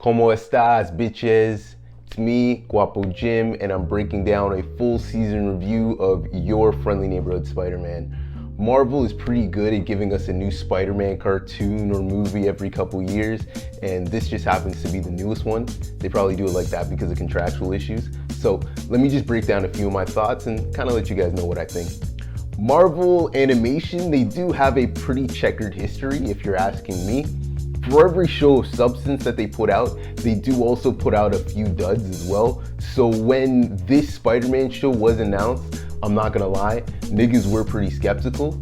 Como estas, bitches? It's me, Guapo Jim, and I'm breaking down a full season review of Your Friendly Neighborhood Spider-Man. Marvel is pretty good at giving us a new Spider-Man cartoon or movie every couple years, and this just happens to be the newest one. They probably do it like that because of contractual issues. So let me just break down a few of my thoughts and kind of let you guys know what I think. Marvel Animation, they do have a pretty checkered history, if you're asking me. For every show of substance that they put out, they do also put out a few duds as well. So when this Spider-Man show was announced, I'm not gonna lie, niggas were pretty skeptical.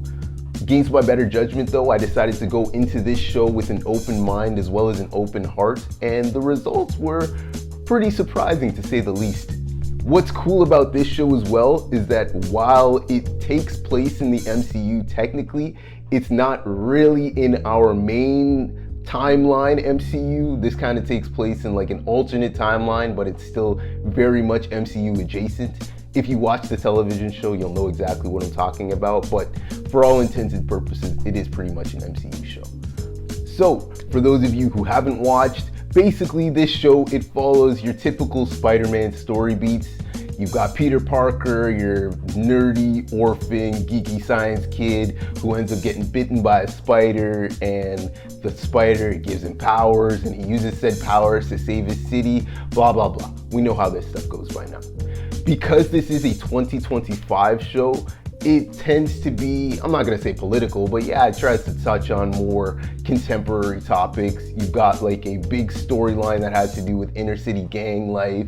Against my better judgment though, I decided to go into this show with an open mind as well as an open heart, and the results were pretty surprising to say the least. What's cool about this show as well is that while it takes place in the MCU technically, it's not really in our main timeline MCU. This kind of takes place in like an alternate timeline, but it's still very much MCU adjacent. If you watch the television show, you'll know exactly what I'm talking about, but for all intents and purposes, it is pretty much an MCU show. So, for those of you who haven't watched, basically this show, it follows your typical Spider-Man story beats. You've got Peter Parker, your nerdy, orphan, geeky science kid who ends up getting bitten by a spider, and the spider gives him powers, and he uses said powers to save his city, blah, blah, blah. We know how this stuff goes by now. Because this is a 2025 show, it tends to be, I'm not gonna say political, but yeah, it tries to touch on more contemporary topics. You've got like a big storyline that has to do with inner city gang life.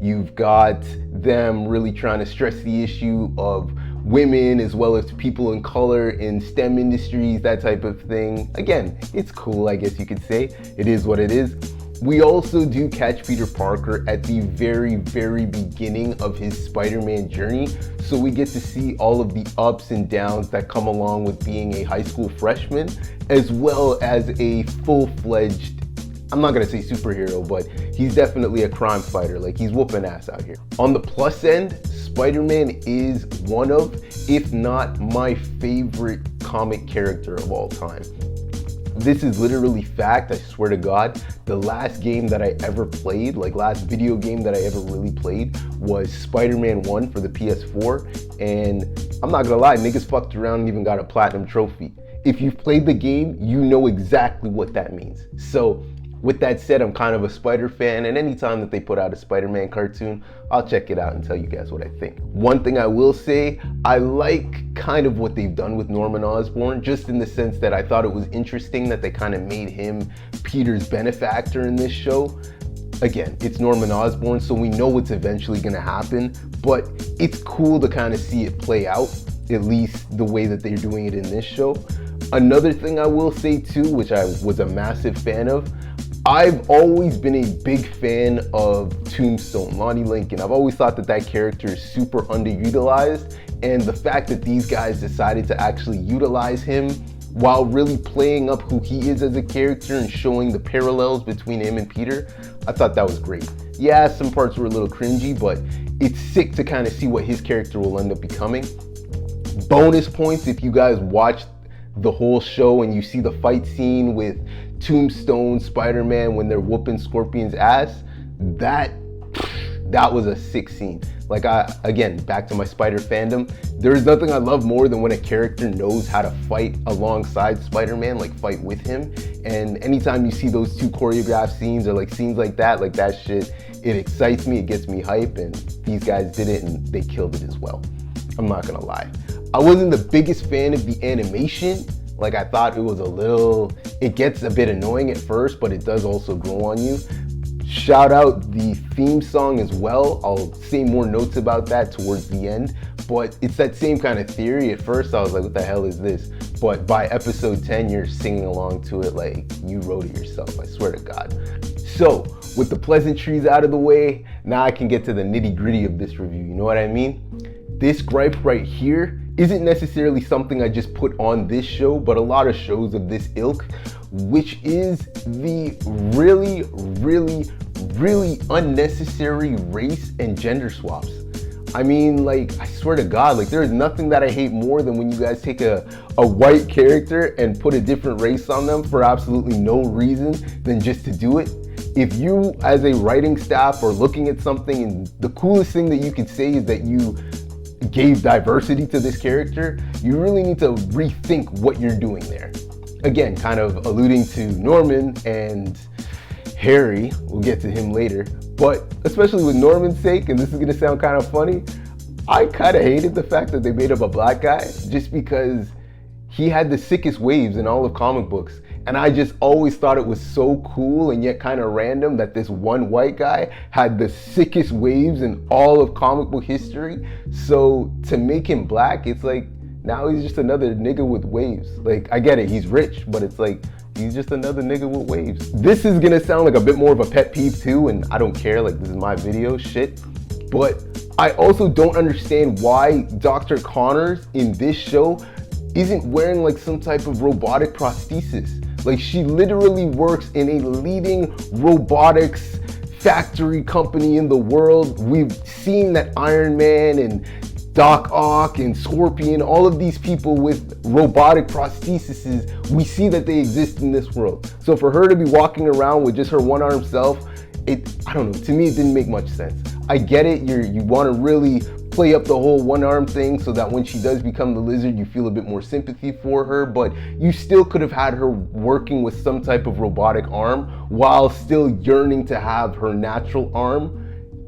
You've got them really trying to stress the issue of women as well as people in color in STEM industries, that type of thing. Again, it's cool, I guess you could say. It is what it is. We also do catch Peter Parker at the very, very beginning of his Spider-Man journey. So we get to see all of the ups and downs that come along with being a high school freshman, as well as a full-fledged, I'm not gonna say superhero, but he's definitely a crime fighter. Like, he's whooping ass out here. On the plus end, Spider-Man is one of, if not my favorite comic character of all time. This is literally fact, I swear to God. The last game that I ever played, like last video game that I ever really played, was Spider-Man 1 for the PS4. And I'm not gonna lie, niggas fucked around and even got a platinum trophy. If you've played the game, you know exactly what that means. So with that said, I'm kind of a Spider fan, and anytime that they put out a Spider-Man cartoon, I'll check it out and tell you guys what I think. One thing I will say, I like kind of what they've done with Norman Osborn, just in the sense that I thought it was interesting that they kind of made him Peter's benefactor in this show. Again, it's Norman Osborn, so we know what's eventually gonna happen, but it's cool to kind of see it play out, at least the way that they're doing it in this show. Another thing I will say too, which I was a massive fan of, I've always been a big fan of Tombstone, Lonnie Lincoln. I've always thought that that character is super underutilized, and the fact that these guys decided to actually utilize him while really playing up who he is as a character and showing the parallels between him and Peter, I thought that was great. Yeah, some parts were a little cringy, but it's sick to kind of see what his character will end up becoming. Bonus points if you guys watched the whole show and you see the fight scene with Tombstone, Spider-Man when they're whooping Scorpion's ass, that was a sick scene. Like, again, back to my Spider fandom, there is nothing I love more than when a character knows how to fight alongside Spider-Man, like fight with him. And anytime you see those two choreographed scenes or like scenes like that shit, it excites me, it gets me hype, and these guys did it and they killed it as well. I'm not gonna lie. I wasn't the biggest fan of the animation. Like, I thought it was it gets a bit annoying at first, but it does also grow on you. Shout out the theme song as well. I'll say more notes about that towards the end, but it's that same kind of theory. At first I was like, what the hell is this? But by episode 10, you're singing along to it like you wrote it yourself, I swear to God. So with the pleasantries out of the way, now I can get to the nitty gritty of this review, you know what I mean? This gripe right here isn't necessarily something I just put on this show, but a lot of shows of this ilk, which is the really, really, really unnecessary race and gender swaps. I mean, like, I swear to God, like, there is nothing that I hate more than when you guys take a white character and put a different race on them for absolutely no reason than just to do it. if you as a writing staff are looking at something and the coolest thing that you could say is that you gave diversity to this character, you really need to rethink what you're doing there. Again, kind of alluding to Norman and Harry, we'll get to him later, but especially with Norman's sake, and this is gonna sound kind of funny, I kind of hated the fact that they made him a black guy just because he had the sickest waves in all of comic books. And I just always thought it was so cool and yet kind of random that this one white guy had the sickest waves in all of comic book history. So to make him black, it's like, now he's just another nigga with waves. Like, I get it, he's rich, but it's like, he's just another nigga with waves. This is gonna sound like a bit more of a pet peeve too, and I don't care, like this is my video, shit. But I also don't understand why Dr. Connors in this show isn't wearing like some type of robotic prosthesis. Like, she literally works in a leading robotics factory company in the world. We've seen that Iron Man and Doc Ock and Scorpion, all of these people with robotic prostheses, we see that they exist in this world. So for her to be walking around with just her one-armed self, I don't know, to me it didn't make much sense. I get it, you want to really play up the whole one-arm thing so that when she does become the Lizard, you feel a bit more sympathy for her, but you still could have had her working with some type of robotic arm while still yearning to have her natural arm.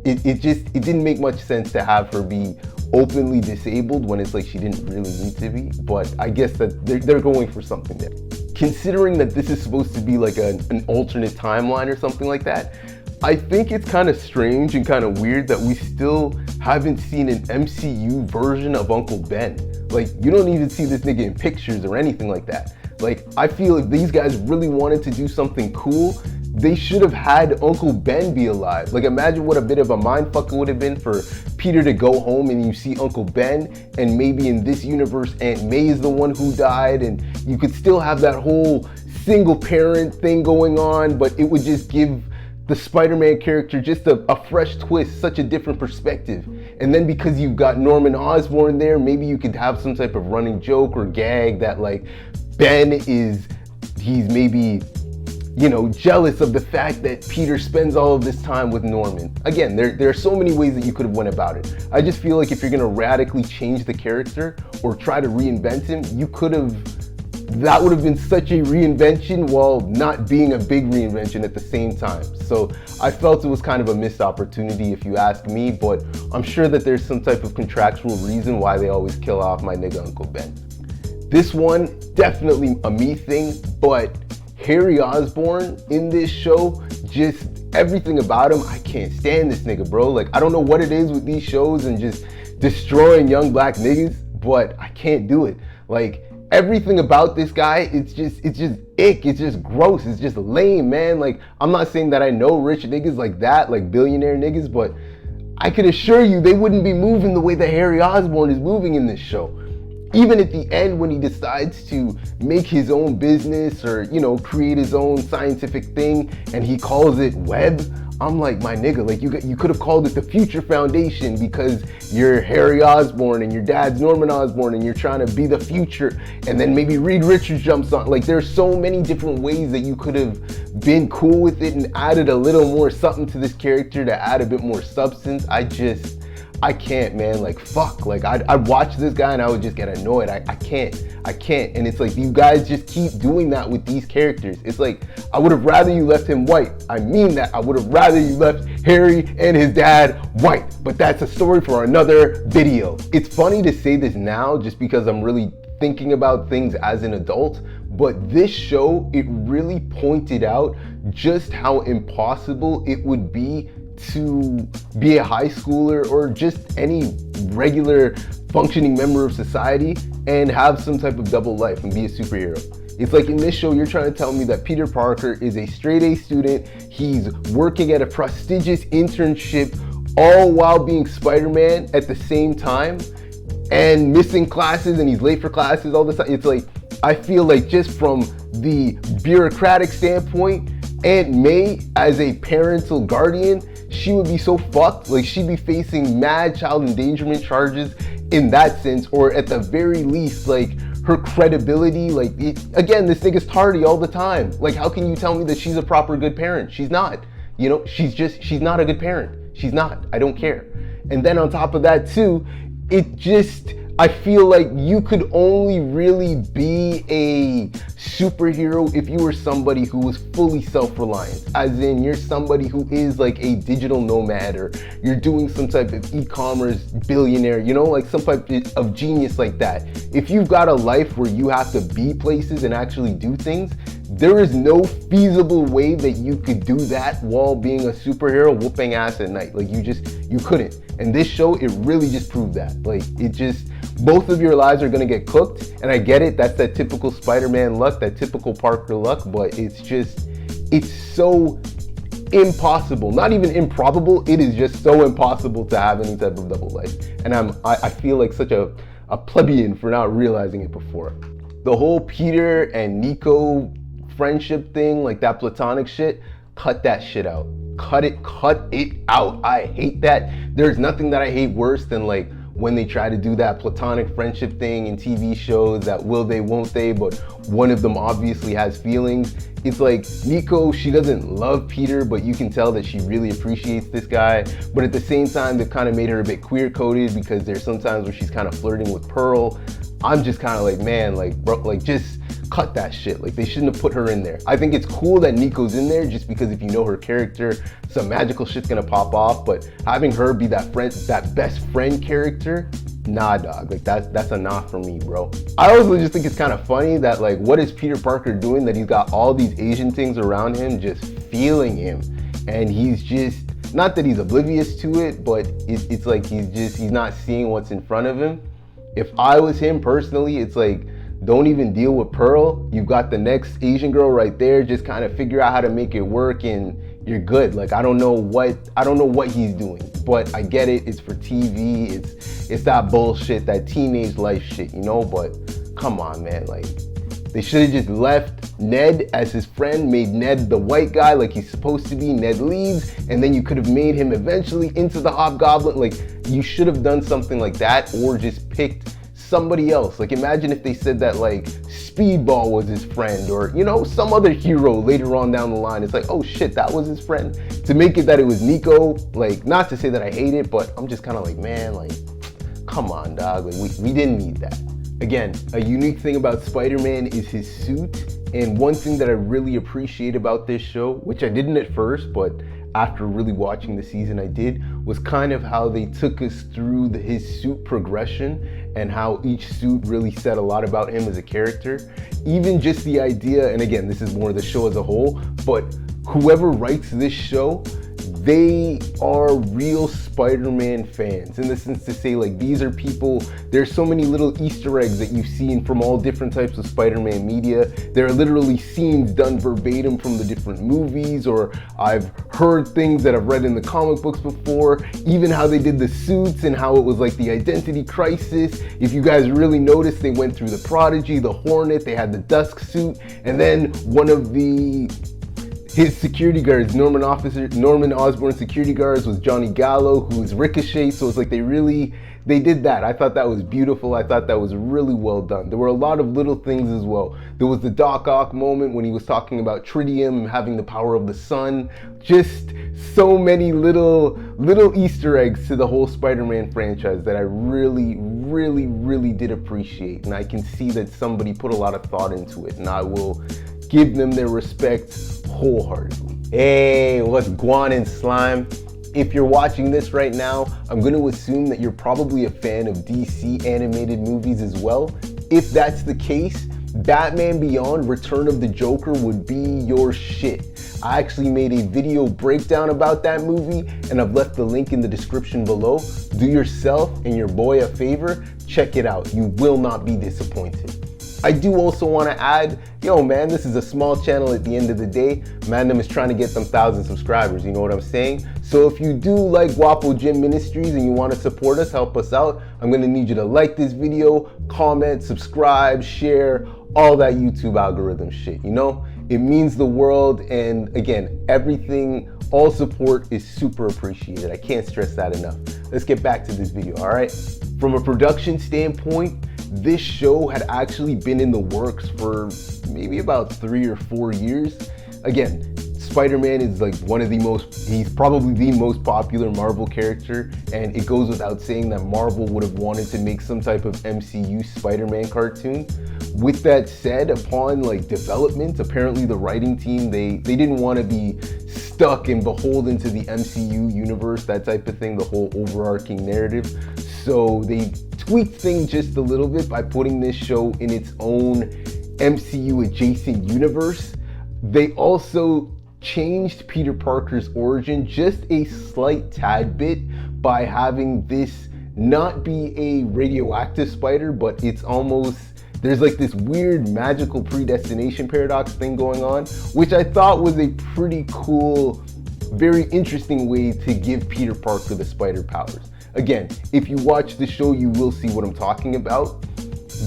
It didn't make much sense to have her be openly disabled when it's like she didn't really need to be, but I guess that they're going for something there. Considering that this is supposed to be like an alternate timeline or something like that, I think it's kind of strange and kind of weird that we still haven't seen an MCU version of Uncle Ben. Like, you don't even see this nigga in pictures or anything like that. Like, I feel if these guys really wanted to do something cool, they should have had Uncle Ben be alive. Like, imagine what a bit of a mindfuck it would have been for Peter to go home and you see Uncle Ben, and maybe in this universe Aunt May is the one who died, and you could still have that whole single parent thing going on, but it would just give the Spider-Man character just a fresh twist, such a different perspective. And then because you've got Norman Osborn there, maybe you could have some type of running joke or gag that like Ben he's maybe, you know, jealous of the fact that Peter spends all of this time with Norman. Again, there are so many ways that you could have went about it. I just feel like if you're gonna radically change the character or try to reinvent him, that would have been such a reinvention while not being a big reinvention at the same time. So I felt it was kind of a missed opportunity if you ask me, but I'm sure that there's some type of contractual reason why they always kill off my nigga Uncle Ben. This one, definitely a me thing, but Harry Osborn in this show, just everything about him, I can't stand this nigga, bro. Like, I don't know what it is with these shows and just destroying young black niggas, but I can't do it. Like, everything about this guy, it's just ick, it's just gross, it's just lame, man. Like, I'm not saying that I know rich niggas like that, like billionaire niggas, but I can assure you they wouldn't be moving the way that Harry Osborn is moving in this show. Even at the end when he decides to make his own business or, you know, create his own scientific thing and he calls it Web, I'm like, my nigga, like you could have called it the Future Foundation because you're Harry Osborn and your dad's Norman Osborn and you're trying to be the future, and then maybe Reed Richards jumps on. Like, there's so many different ways that you could have been cool with it and added a little more something to this character to add a bit more substance. I can't, man. Like, fuck. Like, I'd watch this guy and I would just get annoyed. I can't. And it's like, you guys just keep doing that with these characters. It's like, I would have rather you left him white. I mean that. I would have rather you left Harry and his dad white. But that's a story for another video. It's funny to say this now just because I'm really thinking about things as an adult. But this show, it really pointed out just how impossible it would be to be a high schooler or just any regular functioning member of society and have some type of double life and be a superhero. It's like in this show, you're trying to tell me that Peter Parker is a straight A student, he's working at a prestigious internship all while being Spider-Man at the same time and missing classes, and he's late for classes all the time. It's like, I feel like just from the bureaucratic standpoint, Aunt May as a parental guardian, she would be so fucked. Like, she'd be facing mad child endangerment charges in that sense, or at the very least, like, her credibility, like, again, this nigga's tardy all the time. Like, how can you tell me that she's a proper good parent? She's not. You know, she's not a good parent. She's not. I don't care. And then on top of that too, I feel like you could only really be a superhero if you were somebody who was fully self-reliant. As in, you're somebody who is like a digital nomad, or you're doing some type of e-commerce billionaire, you know, like some type of genius like that. If you've got a life where you have to be places and actually do things, there is no feasible way that you could do that while being a superhero whooping ass at night. Like you couldn't. And this show, it really just proved that. Like both of your lives are gonna get cooked. And I get it, that's that typical Spider-Man luck, that typical Parker luck, but it's so impossible, not even improbable, it is just so impossible to have any type of double life. And I feel like such a plebeian for not realizing it before. The whole Peter and Nico friendship thing, like that platonic shit, cut that shit out. Cut it out. I hate that. There's nothing that I hate worse than like when they try to do that platonic friendship thing in TV shows, that will they, won't they, but one of them obviously has feelings. It's like Nico, she doesn't love Peter, but you can tell that she really appreciates this guy. But at the same time, they've kind of made her a bit queer-coded, because there's sometimes where she's kind of flirting with Pearl. I'm just kind of like, man, like, bro, like just cut that shit. Like, they shouldn't have put her in there. I think it's cool that Nico's in there, just because if you know her character, some magical shit's gonna pop off. But having her be that friend, that best friend character, nah, dog. Like that's a nah for me, bro. I also just think it's kind of funny that, like, what is Peter Parker doing that he's got all these Asian things around him just feeling him, and he's just, not that he's oblivious to it, but it's like he's not seeing what's in front of him. If I was him personally, it's like, don't even deal with Pearl. You've got the next Asian girl right there. Just kind of figure out how to make it work and you're good. Like, I don't know what he's doing, but I get it. It's for TV. It's that bullshit, that teenage life shit, you know? But come on, man. Like, they should have just left Ned as his friend, made Ned the white guy like he's supposed to be. Ned leaves, and then you could have made him eventually into the Hobgoblin. Like, you should have done something like that, or just picked somebody else. Like, imagine if they said that, like, Speedball was his friend, or, you know, some other hero later on down the line. It's like, oh shit, that was his friend. To make it that it was Nico, like, not to say that I hate it, but I'm just kind of like, man, like, come on, dog. Like, we didn't need that. Again, a unique thing about Spider-Man is his suit. And one thing that I really appreciate about this show, which I didn't at first, but after really watching the season I did, was kind of how they took us through his suit progression, and how each suit really said a lot about him as a character. Even just the idea, and again, this is more of the show as a whole, but whoever writes this show, they are real Spider-Man fans, in the sense to say, like, these are people, there's so many little Easter eggs that you've seen from all different types of Spider-Man media. There are literally scenes done verbatim from the different movies, or I've heard things that I've read in the comic books before, even how they did the suits and how it was like the identity crisis. If you guys really noticed, they went through the Prodigy, the Hornet, they had the Dusk suit, and then one of his security guards, Norman Osborn security guards, was Johnny Gallo, who was Ricochet. So it's like they did that. I thought that was beautiful. I thought that was really well done. There were a lot of little things as well. There was the Doc Ock moment when he was talking about tritium having the power of the sun. Just so many little Easter eggs to the whole Spider-Man franchise that I really, really, really did appreciate. And I can see that somebody put a lot of thought into it, and I will give them their respect wholeheartedly. Hey, what's Guan and Slime? If you're watching this right now, I'm going to assume that you're probably a fan of DC animated movies as well. If that's the case, Batman Beyond: Return of the Joker would be your shit. I actually made a video breakdown about that movie, and I've left the link in the description below. Do yourself and your boy a favor, check it out. You will not be disappointed. I do also want to add, yo man, this is a small channel at the end of the day. Mandem is trying to get them 1,000 subscribers, you know what I'm saying? So if you do like GUAPO Gym Ministries and you want to support us, help us out, I'm going to need you to like this video, comment, subscribe, share, all that YouTube algorithm shit, you know? It means the world, and again, everything, all support is super appreciated. I can't stress that enough. Let's get back to this video, all right? From a production standpoint, this show had actually been in the works for maybe about 3 or 4 years. Again, Spider-Man is like he's probably the most popular Marvel character, and it goes without saying that Marvel would have wanted to make some type of MCU Spider-Man cartoon. With that said, upon like development, apparently the writing team, they didn't want to be stuck and beholden to the MCU universe, that type of thing, the whole overarching narrative. So they tweaked things just a little bit by putting this show in its own MCU adjacent universe. They also changed Peter Parker's origin just a slight tad bit by having this not be a radioactive spider, but it's almost, there's like this weird magical predestination paradox thing going on, which I thought was a pretty cool, very interesting way to give Peter Parker the spider powers. Again, if you watch the show, you will see what I'm talking about.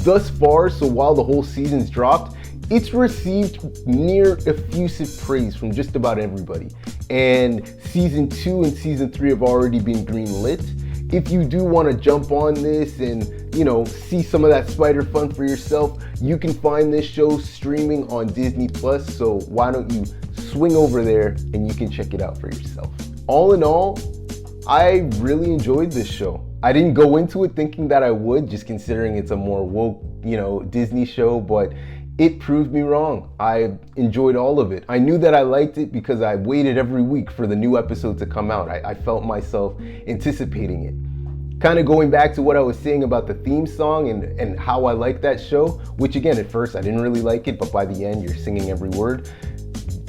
Thus far, so while the whole season's dropped, it's received near effusive praise from just about everybody. And season 2 and season 3 have already been greenlit. If you do want to jump on this and, you know, see some of that spider fun for yourself, you can find this show streaming on Disney Plus. So why don't you swing over there and you can check it out for yourself. All in all, I really enjoyed this show. I didn't go into it thinking that I would, just considering it's a more woke, you know, Disney show, but it proved me wrong. I enjoyed all of it. I knew that I liked it because I waited every week for the new episode to come out. I felt myself anticipating it. Kind of going back to what I was saying about the theme song and how I like that show, which again, at first I didn't really like it, but by the end you're singing every word.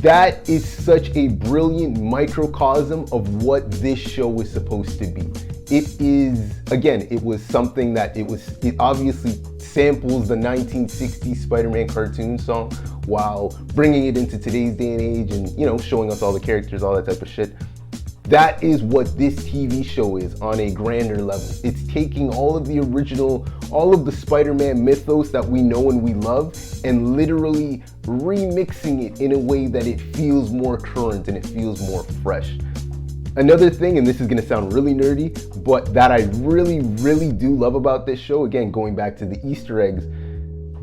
That is such a brilliant microcosm of what this show was supposed to be. It is, again, it was something that it obviously samples the 1960s Spider-Man cartoon song while bringing it into today's day and age and, you know, showing us all the characters, all that type of shit. That is what this TV show is on a grander level. It's taking all of the original, all of the Spider-Man mythos that we know and we love, and literally remixing it in a way that it feels more current and it feels more fresh. Another thing, and this is gonna sound really nerdy, but that I really, really do love about this show, again, going back to the Easter eggs,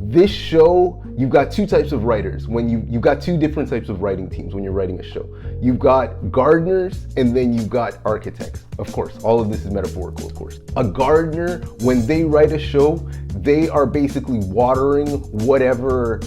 this show, you've got two types of writers. You've got two different types of writing teams when you're writing a show. You've got gardeners and then you've got architects. Of course, all of this is metaphorical, of course. A gardener, when they write a show, they are basically watering whatever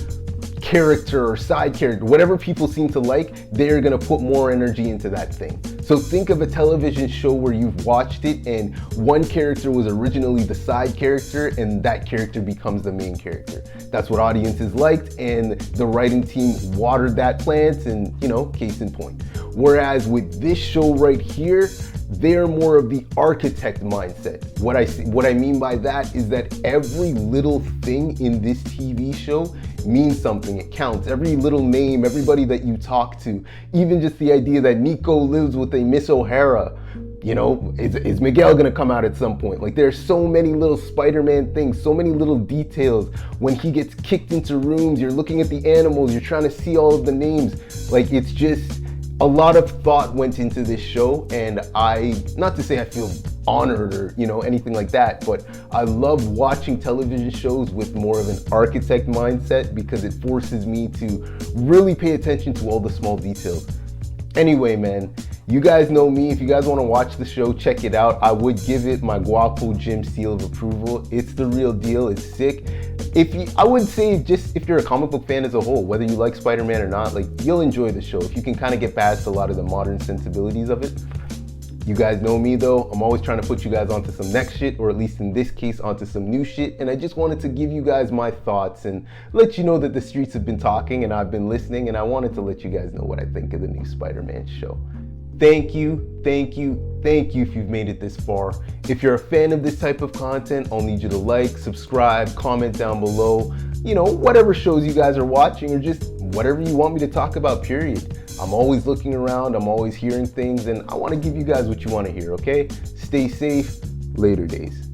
character or side character, whatever people seem to like, they're gonna put more energy into that thing. So think of a television show where you've watched it and one character was originally the side character and that character becomes the main character. That's what audiences liked, and the writing team watered that plant, and, you know, case in point. Whereas with this show right here, they're more of the architect mindset. What I mean by that is that every little thing in this TV show means something. It counts. Every little name, everybody that you talk to, even just the idea that Nico lives with a Miss O'Hara. You know, is Miguel gonna come out at some point? Like, there's so many little Spider-Man things, so many little details. When he gets kicked into rooms, you're looking at the animals, you're trying to see all of the names. Like, it's just, a lot of thought went into this show, and not to say I feel honored or, you know, anything like that, but I love watching television shows with more of an architect mindset because it forces me to really pay attention to all the small details. Anyway, man, you guys know me. If you guys want to watch the show, check it out. I would give it my GUAPO Jim seal of approval. It's the real deal. It's sick. I would say, just if you're a comic book fan as a whole, whether you like Spider-Man or not, like, you'll enjoy the show if you can kind of get past a lot of the modern sensibilities of it. You guys know me though, I'm always trying to put you guys onto some next shit, or at least in this case onto some new shit, and I just wanted to give you guys my thoughts and let you know that the streets have been talking and I've been listening, and I wanted to let you guys know what I think of the new Spider-Man show. Thank you, thank you, thank you if you've made it this far. If you're a fan of this type of content, I'll need you to like, subscribe, comment down below, you know, whatever shows you guys are watching or just whatever you want me to talk about, period. I'm always looking around, I'm always hearing things, and I want to give you guys what you want to hear, okay? Stay safe, later days.